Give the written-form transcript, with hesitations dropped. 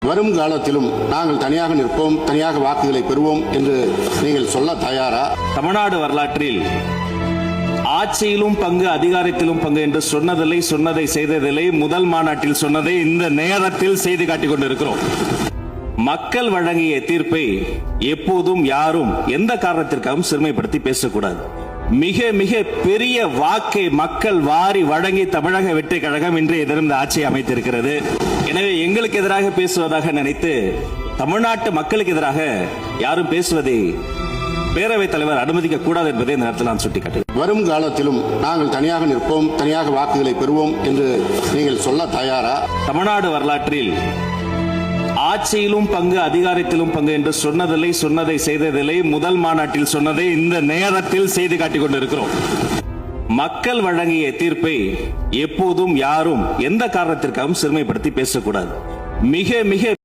வரும் காலத்திலும் நாங்கள் தனியாக நிற்போம், தனியாக வாக்குகளை பெறுவோம் என்று நீங்கள் சொல்ல தயாரா? தமிழ்நாடு வரலாற்றில் ஆட்சியிலும் பங்கு அதிகாரத்திலும் பங்கு என்று சொன்னதில்லை, சொன்னதை செய்ததில்லை. முதல் மாநாட்டில் சொன்னதை இந்த நேரத்தில் செய்து காட்டிக் கொண்டிருக்கிறோம். மக்கள் வழங்கிய தீர்ப்பை எப்போதும் யாரும் எந்த காரணத்திற்காகவும் சிறுமைப்படுத்தி பேசக்கூடாது. மிக மிக பெரிய வாக்கை மக்கள் வாரி வழங்கி தமிழக வெற்றி கழகம் இன்றைய தினம் இந்த ஆட்சியை அமைத்திருக்கிறது. எனவே எங்களுக்கு எதிராக பேசுவதாக நினைத்து தமிழ்நாட்டு மக்களுக்கு எதிராக யாரும் பேசுவதை பேரவைத் தலைவர் அனுமதிக்க கூடாது என்பதை இந்த நேரத்தில் நான் சுட்டிக்காட்டுகிறேன். வரும் காலத்திலும் நாங்கள் தனியாக நிற்போம், தனியாக வாக்குகளை பெறுவோம் என்று நீங்கள் சொல்ல தயாரா? தமிழ்நாடு வரலாற்றில் ஆட்சியிலும் பங்கு அதிகாரத்திலும் பங்கு என்று சொன்னதில்லை, சொன்னதை செய்ததில்லை. முதல் மாநாட்டில் சொன்னதை இந்த நேரத்தில் செய்து காட்டிக் கொண்டிருக்கிறோம். மக்கள் வழங்கிய தீர்ப்பை எப்போதும் யாரும் எந்த காரணத்திற்காகவும் சிறுமைப்படுத்தி பேசக்கூடாது. மிக மிக